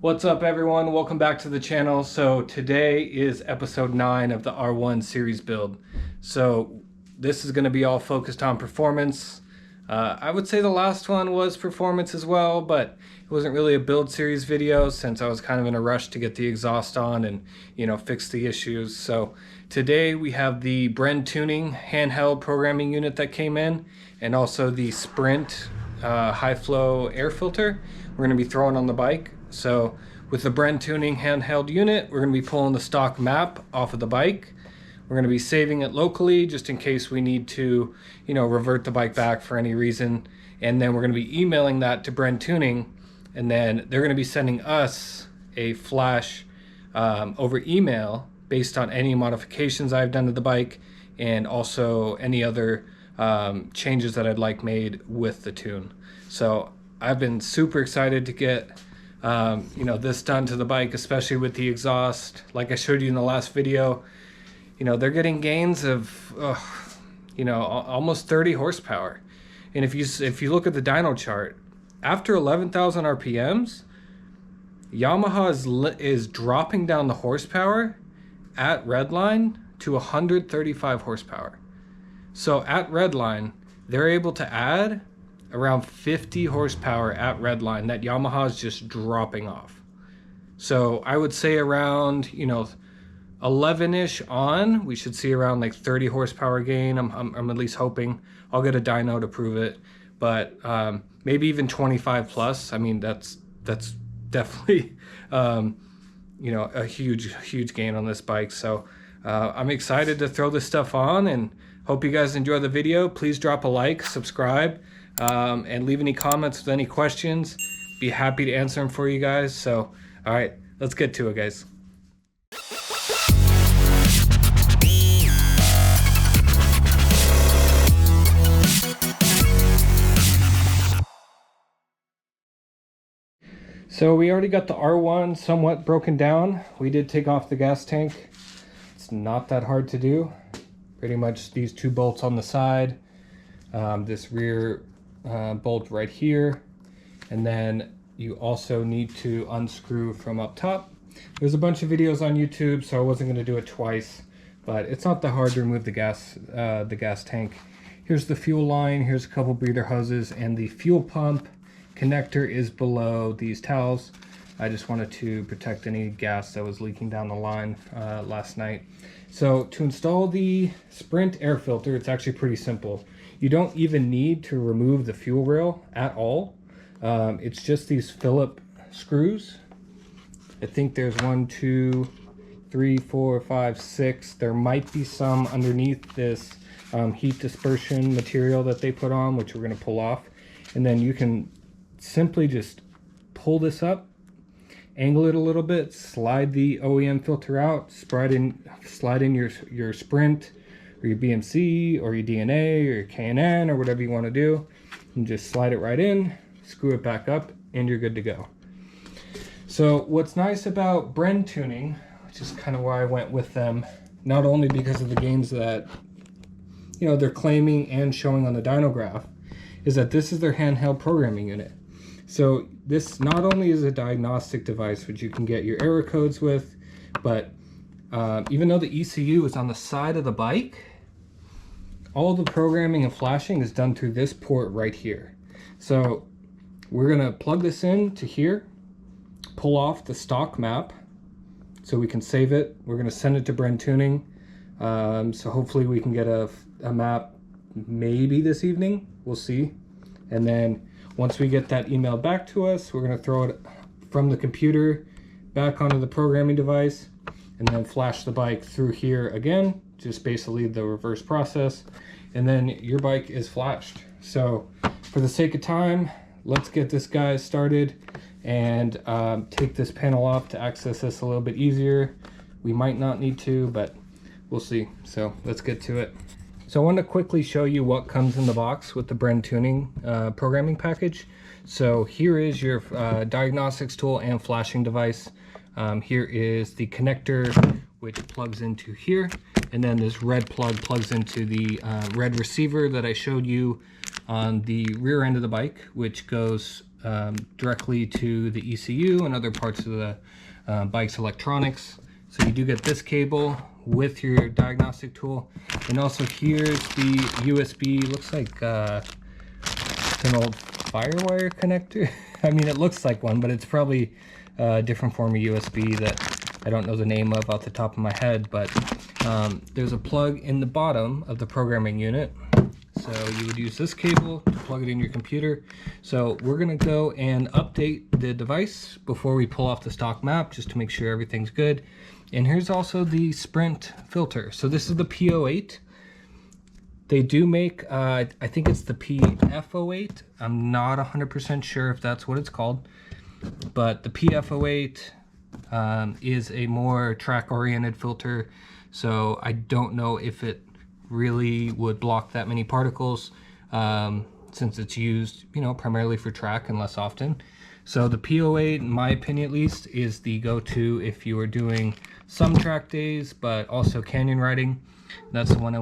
What's up everyone, welcome back to the channel. So today is episode 9 of the R1 series build. So this is going to be all focused on performance. I would say the last one was performance as well, but it wasn't really a build series video since I was kind of in a rush to get the exhaust on and fix the issues. So today we have the BrenTuning handheld programming unit that came in, and also the Sprint high flow air filter we're going to be throwing on the bike. So with the BrenTuning handheld unit, we're going to be pulling the stock map off of the bike. We're going to be saving it locally just in case we need to, revert the bike back for any reason. And then we're going to be emailing that to BrenTuning, and then they're going to be sending us a flash over email based on any modifications I've done to the bike and also any other changes that I'd like made with the tune. So I've been super excited to get this done to the bike, especially with the exhaust. Like I showed you in the last video, they're getting gains of almost 30 horsepower. And if you look at the dyno chart, after 11,000 RPMs, Yamaha is dropping down the horsepower at redline to 135 horsepower. So at redline, they're able to add around 50 horsepower at redline that Yamaha is just dropping off. So I would say around 11-ish on, we should see around like 30 horsepower gain. I'm at least hoping. I'll get a dyno to prove it, but maybe even 25 plus. I mean, that's definitely a huge gain on this bike. So I'm excited to throw this stuff on, and hope you guys enjoy the video. Please drop a like, subscribe, and leave any comments with any questions. Be happy to answer them for you guys. So all right, let's get to it, guys. So we already got the R1 somewhat broken down. We did take off the gas tank. It's not that hard to do. Pretty much these two bolts on the side, this rear bolt right here, and then you also need to unscrew from up top. There's a bunch of videos on YouTube, so I wasn't going to do it twice, but it's not that hard to remove the gas tank. Here's the fuel line, here's a couple breather hoses, and the fuel pump connector is below these towels. I just wanted to protect any gas that was leaking down the line last night. So to install the Sprint air filter, it's actually pretty simple. You don't even need to remove the fuel rail at all. It's just these Phillip screws. I think there's 1, 2, 3, 4, 5, 6. There might be some underneath this heat dispersion material that they put on, which we're going to pull off. And then you can simply just pull this up, angle it a little bit, slide the OEM filter out, slide in your Sprint or your BMC or your DNA or your K&N or whatever you want to do, and just slide it right in, screw it back up, and you're good to go. So what's nice about BrenTuning, which is kind of why I went with them, not only because of the gains that they're claiming and showing on the dyno graph, is that this is their handheld programming unit. So this not only is a diagnostic device which you can get your error codes with, but even though the ECU is on the side of the bike, all the programming and flashing is done through this port right here. So we're gonna plug this in to here, pull off the stock map so we can save it. We're gonna send it to BrenTuning. So hopefully we can get a map maybe this evening, we'll see. And then once we get that email back to us, we're going to throw it from the computer back onto the programming device, and then flash the bike through here again, just basically the reverse process, and then your bike is flashed. So for the sake of time, let's get this guy started and take this panel off to access this a little bit easier. We might not need to, but we'll see. So let's get to it. So I want to quickly show you what comes in the box with the BrenTuning programming package. So here is your diagnostics tool and flashing device. Here is the connector, which plugs into here. And then this red plug plugs into the red receiver that I showed you on the rear end of the bike, which goes directly to the ECU and other parts of the bike's electronics. So you do get this cable with your diagnostic tool, and also here's the USB. Looks like an old firewire connector. I mean, it looks like one, but it's probably a different form of USB that I don't know the name of off the top of my head. But there's a plug in the bottom of the programming unit. So you would use this cable to plug it in your computer. So we're gonna go and update the device before we pull off the stock map, just to make sure everything's good. And here's also the Sprint filter. So this is the P08. They do make, I think it's the PF08. I'm not 100% sure if that's what it's called, but the PF08 is a more track-oriented filter. So I don't know if it really would block that many particles, since it's used, you know, primarily for track and less often. So the P08, in my opinion at least, is the go-to if you are doing some track days, but also canyon riding. That's the one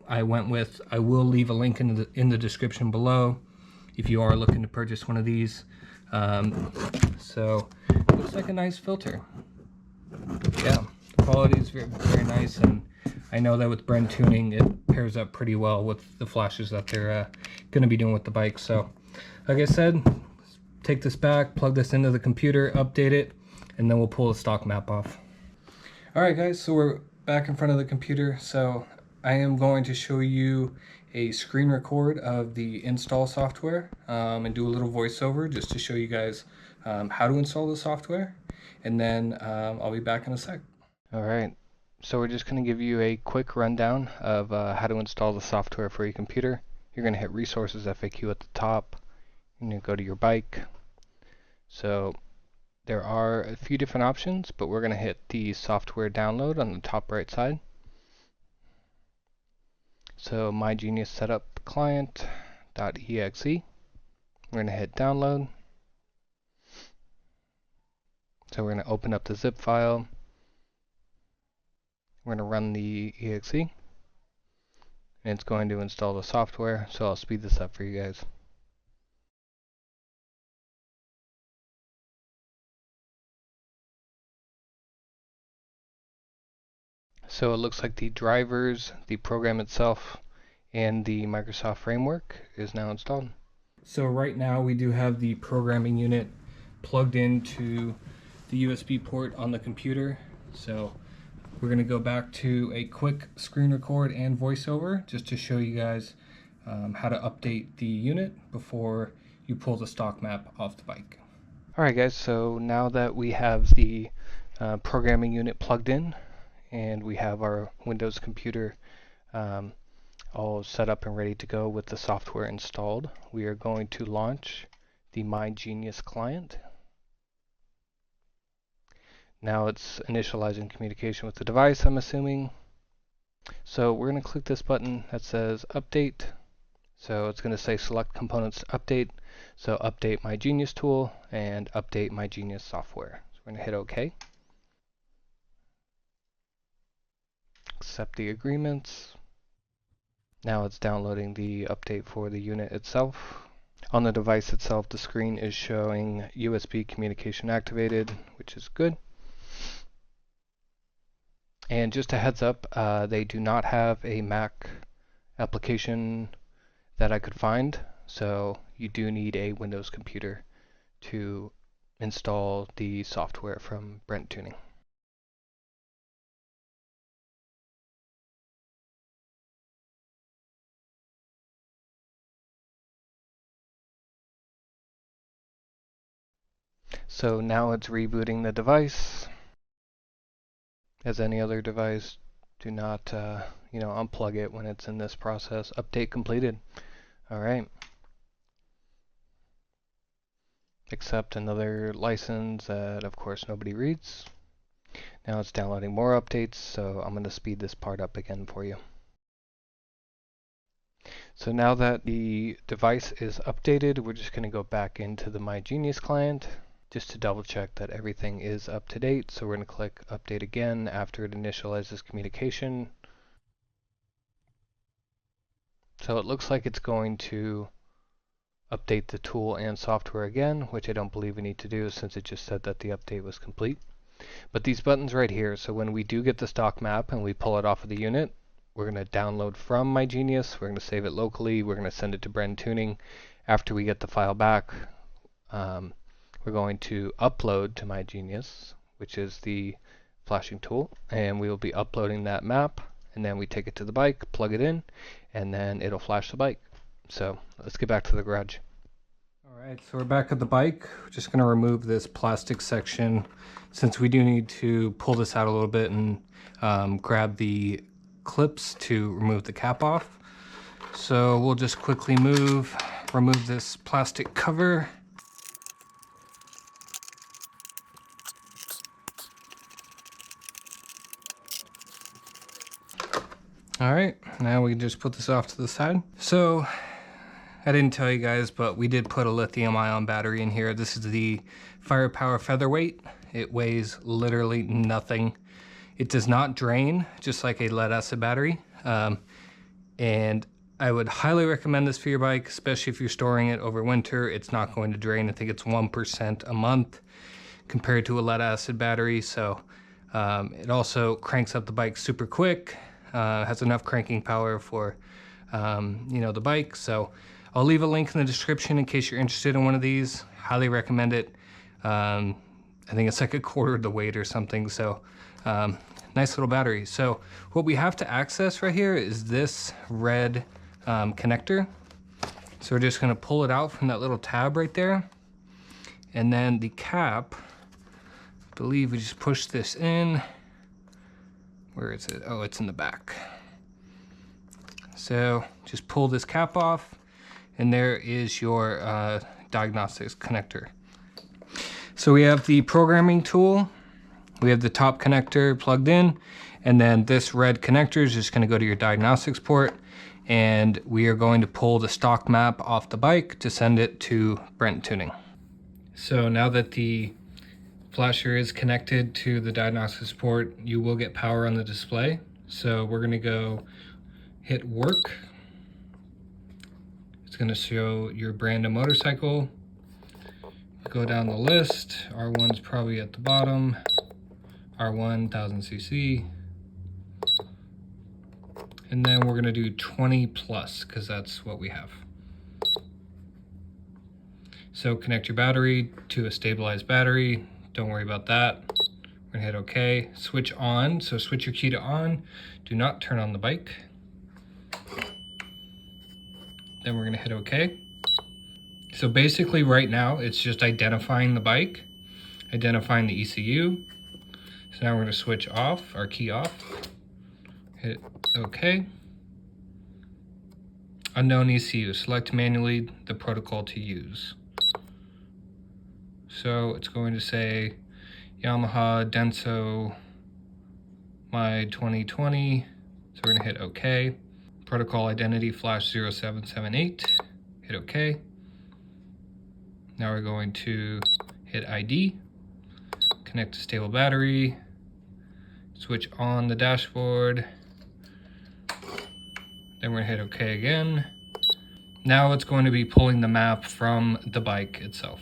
I went with. I will leave a link in the description below if you are looking to purchase one of these. So it looks like a nice filter. Yeah, the quality is very, very nice, and I know that with BrenTuning it pairs up pretty well with the flashes that they're going to be doing with the bike. So like I said, take this back, plug this into the computer, update it, and then we'll pull the stock map off. Alright guys, so we're back in front of the computer. So I am going to show you a screen record of the install software, and do a little voiceover just to show you guys how to install the software, and then I'll be back in a sec. Alright, so we're just going to give you a quick rundown of how to install the software for your computer. You're going to hit Resources FAQ at the top. You're going to go to your bike. So there are a few different options, but we're going to hit the software download on the top right side. So MyGenius Setup Client.exe. We're going to hit download. So we're going to open up the zip file. We're going to run the exe, and it's going to install the software. So I'll speed this up for you guys. So it looks like the drivers, the program itself, and the Microsoft framework is now installed. So right now we do have the programming unit plugged into the USB port on the computer. So we're going to go back to a quick screen record and voiceover just to show you guys how to update the unit before you pull the stock map off the bike. Alright guys, so now that we have the programming unit plugged in, and we have our Windows computer all set up and ready to go with the software installed, we are going to launch the MyGenius client. Now it's initializing communication with the device, I'm assuming. So we're going to click this button that says Update. So it's going to say Select Components to Update. So Update MyGenius tool and Update MyGenius software. So we're going to hit OK. Accept the agreements. Now it's downloading the update for the unit itself. On the device itself, the screen is showing USB communication activated, which is good. And just a heads up, they do not have a Mac application that I could find, so you do need a Windows computer to install the software from BrenTuning. So now it's rebooting the device. As any other device, do not unplug it when it's in this process. Update completed. Alright. Accept another license that of course nobody reads. Now it's downloading more updates, so I'm going to speed this part up again for you. So now that the device is updated, we're just going to go back into the MyGenius client just to double check that everything is up to date. So we're going to click Update again after it initializes communication. So it looks like it's going to update the tool and software again, which I don't believe we need to do since it just said that the update was complete. But these buttons right here, so when we do get the stock map and we pull it off of the unit, we're going to download from MyGenius, we're going to save it locally, we're going to send it to BrenTuning. After we get the file back, we're going to upload to MyGenius, which is the flashing tool, and we will be uploading that map, and then we take it to the bike, plug it in, and then it'll flash the bike. So let's get back to the garage. Alright, so we're back at the bike. We're just going to remove this plastic section since we do need to pull this out a little bit and grab the clips to remove the cap off. So we'll just quickly remove this plastic cover. Alright, now we can just put this off to the side. So I didn't tell you guys, but we did put a lithium-ion battery in here. This is the Firepower Featherweight. It weighs literally nothing. It does not drain, just like a lead-acid battery. And I would highly recommend this for your bike, especially if you're storing it over winter. It's not going to drain. I think it's 1% a month compared to a lead-acid battery. So it also cranks up the bike super quick. Has enough cranking power for the bike. So I'll leave a link in the description in case you're interested in one of these. Highly recommend it. I think it's like a quarter of the weight or something. So nice little battery. So what we have to access right here is this red connector. So we're just going to pull it out from that little tab right there. And then the cap, I believe we just push this in. Where is it? Oh, it's in the back. So just pull this cap off, and there is your diagnostics connector. So we have the programming tool, we have the top connector plugged in, and then this red connector is just going to go to your diagnostics port, and we are going to pull the stock map off the bike to send it to BrenTuning. So now that the flasher is connected to the diagnostics port, you will get power on the display. So we're going to go hit work. It's going to show your brand of motorcycle. Go down the list. R1's probably at the bottom. R1 1000cc. And then we're going to do 20 plus because that's what we have. So connect your battery to a stabilized battery. Don't worry about that. We're gonna hit OK. Switch on. So switch your key to on. Do not turn on the bike. Then we're gonna hit OK. So basically right now it's just identifying the bike, identifying the ECU. So now we're gonna switch off, our key off. Hit OK. Unknown ECU. Select manually the protocol to use. So it's going to say Yamaha Denso My 2020. So we're gonna hit OK. Protocol identity flash 0778. Hit OK. Now we're going to hit ID. Connect to stable battery. Switch on the dashboard. Then we're gonna hit OK again. Now it's going to be pulling the map from the bike itself.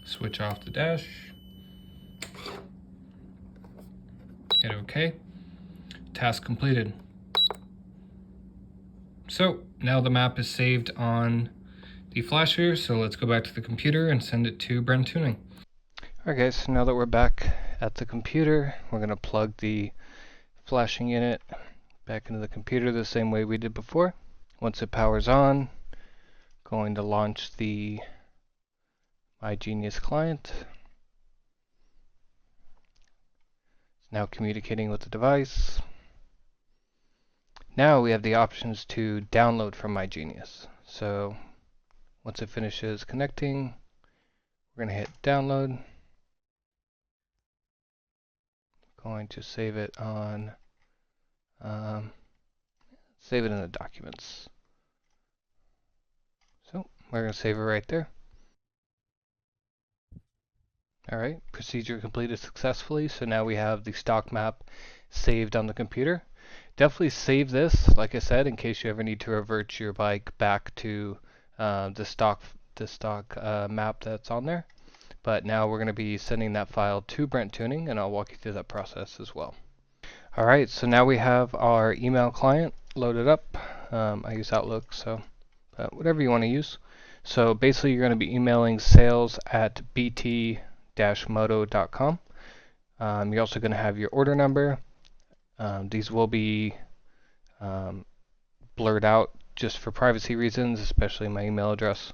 Switch off the dash, hit OK, task completed. So now the map is saved on the flasher, so let's go back to the computer and send it to BrenTuning. Alright guys, so now that we're back at the computer, we're going to plug the flashing unit back into the computer the same way we did before. Once it powers on, going to launch the MyGenius client. It's now communicating with the device. Now we have the options to download from MyGenius. So once it finishes connecting, we're going to hit download. Going to save it on, save it in the documents. So we're going to save it right there. Alright, procedure completed successfully, so now we have the stock map saved on the computer. definitely save this, like I said, in case you ever need to revert your bike back to the stock map that's on there. But now we're going to be sending that file to BrenTuning, and I'll walk you through that process as well. Alright, so now we have our email client loaded up. I use Outlook, so whatever you want to use. So basically you're going to be emailing sales@bt-moto.com. You're also going to have your order number. These will be blurred out just for privacy reasons, especially my email address,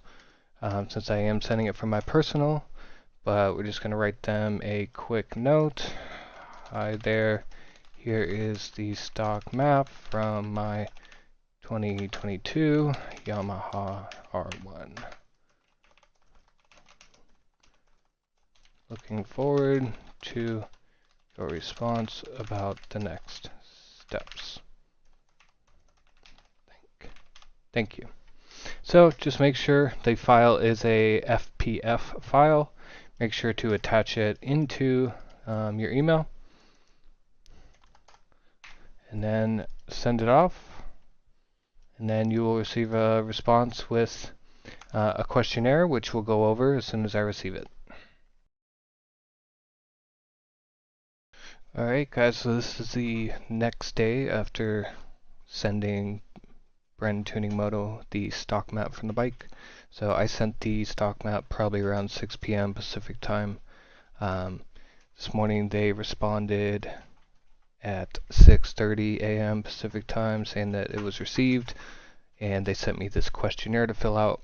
since I am sending it from my personal. But we're just going to write them a quick note. Hi there, here is the stock map from my 2022 Yamaha R1. Looking forward to your response about the next steps. Thank you. So just make sure the file is a FPF file. Make sure to attach it into your email and then send it off, and then you will receive a response with a questionnaire, which we'll go over as soon as I receive it. Alright guys, so this is the next day after sending BrenTuning Moto the stock map from the bike. So I sent the stock map probably around 6 p.m. Pacific time. This morning they responded at 6:30 a.m. Pacific time saying that it was received, and they sent me this questionnaire to fill out.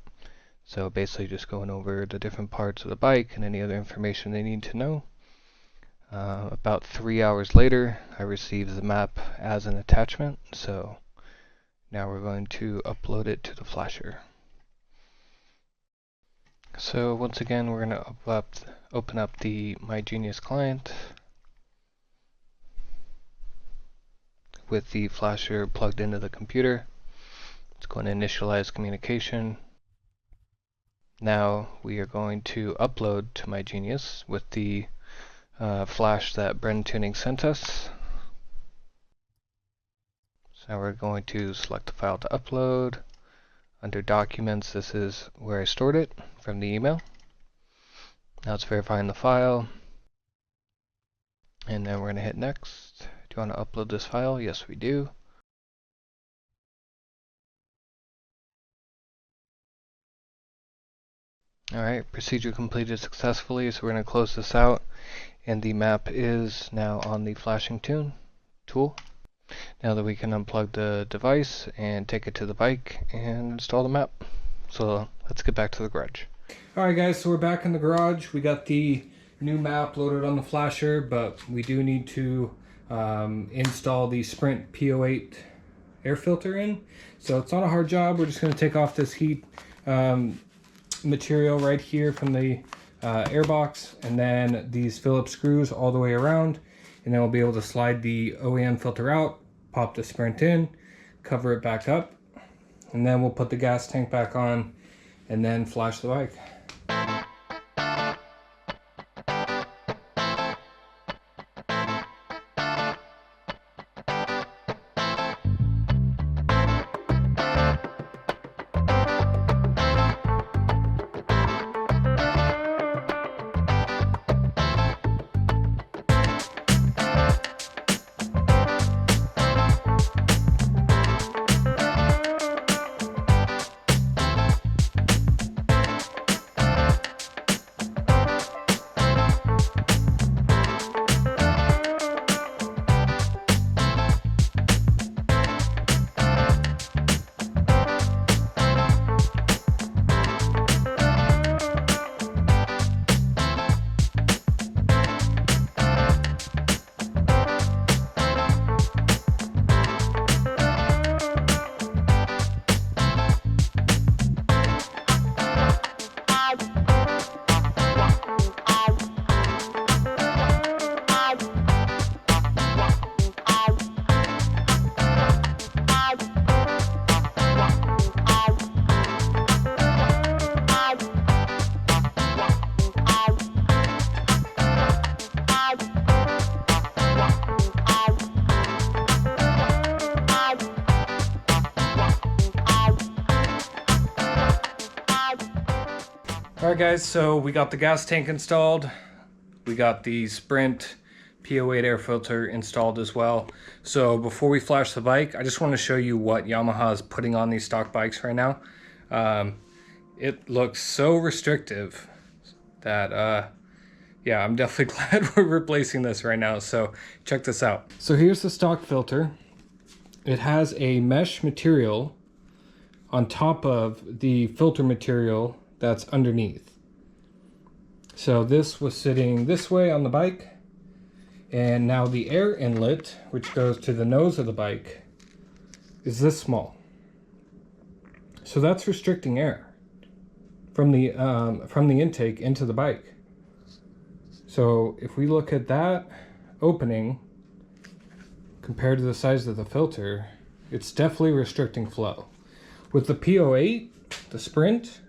So basically just going over the different parts of the bike and any other information they need to know. About 3 hours later, I received the map as an attachment, so now we're going to upload it to the flasher. So once again, we're going to open up the MyGenius client with the flasher plugged into the computer. It's going to initialize communication. Now we are going to upload to MyGenius with the flash that BrenTuning sent us. So now we're going to select the file to upload. Under Documents, this is where I stored it from the email. Now it's verifying the file. And then we're going to hit Next. Do you want to upload this file? Yes, we do. Alright, procedure completed successfully, so we're going to close this out. And the map is now on the flashing tool. Now that we can unplug the device and take it to the bike and install the map. So let's get back to the garage. Alright guys, so we're back in the garage. We got the new map loaded on the flasher, but we do need to install the Sprint P08 Air Filter in. So it's not a hard job. We're just going to take off this heat material right here from the air box, and then these Phillips screws all the way around, and then we'll be able to slide the OEM filter out, pop the Sprint in, cover it back up, and then we'll put the gas tank back on and then flash the bike. All right guys, so we got the gas tank installed. We got the Sprint P08 Air Filter installed as well. So before we flash the bike, I just want to show you what Yamaha is putting on these stock bikes right now. It looks so restrictive that yeah, I'm definitely glad we're replacing this right now. So check this out. So here's the stock filter. It has a mesh material on top of the filter material that's underneath. So this was sitting this way on the bike, and now the air inlet, which goes to the nose of the bike, is this small. So that's restricting air from the intake into the bike. So if we look at that opening compared to the size of the filter, it's definitely restricting flow. With the P08, the Sprint,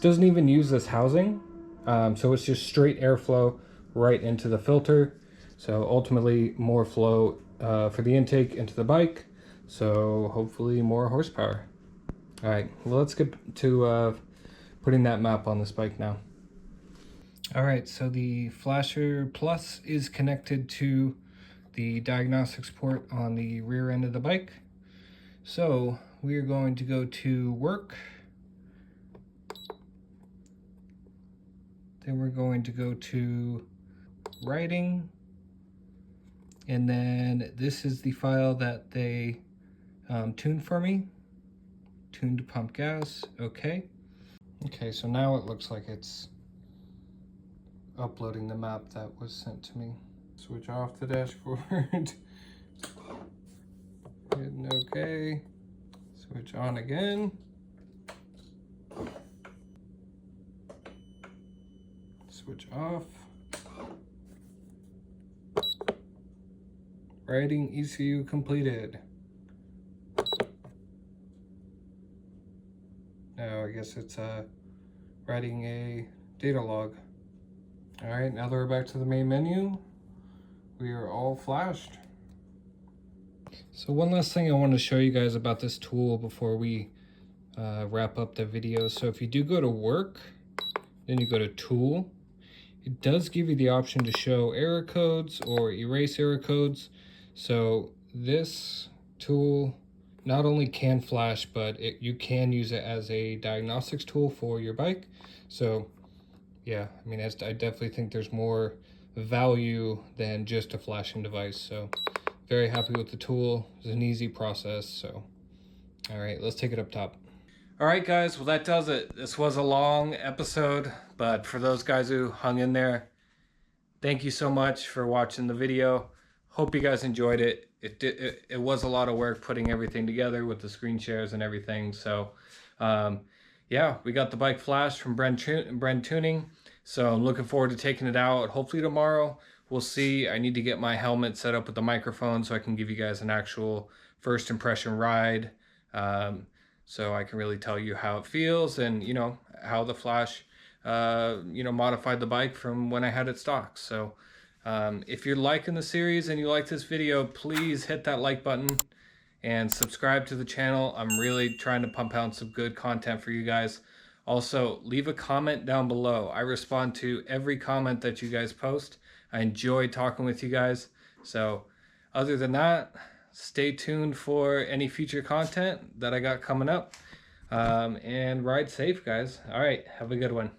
doesn't even use this housing, so it's just straight airflow right into the filter. So ultimately more flow for the intake into the bike, so hopefully more horsepower. All right, well, let's get to putting that map on this bike now. All right, so the Flasher Plus is connected to the diagnostics port on the rear end of the bike. So we are going to go to work. Then we're going to go to writing. And then this is the file that they tuned for me. Tuned to pump gas, okay. Okay, so now it looks like it's uploading the map that was sent to me. Switch off the dashboard. Hitting okay. Switch on again. Switch off. Writing ECU completed. Now I guess it's writing a data log. All right, now that we're back to the main menu, we are all flashed. So one last thing I want to show you guys about this tool before we wrap up the video. So if you do go to work, then you go to tool, it does give you the option to show error codes or erase error codes. So this tool not only can flash, but you can use it as a diagnostics tool for your bike. So yeah, I mean, I definitely think there's more value than just a flashing device. So very happy with the tool. It's an easy process. So all right, let's take it up top. All right guys, well that does it. This was a long episode, but for those guys who hung in there, thank you so much for watching the video. Hope you guys enjoyed it. It was a lot of work putting everything together with the screen shares and everything. So yeah, we got the bike flashed from BrenTuning. So I'm looking forward to taking it out. Hopefully tomorrow. We'll see. I need to get my helmet set up with the microphone so I can give you guys an actual first impression ride. So I can really tell you how it feels and, you know, how the flash, you know, modified the bike from when I had it stock. So if you're liking the series and you like this video, please hit that like button and subscribe to the channel. I'm really trying to pump out some good content for you guys. Also, leave a comment down below. I respond to every comment that you guys post. I enjoy talking with you guys. So other than that, stay tuned for any future content that I got coming up. And ride safe, guys. All right, have a good one.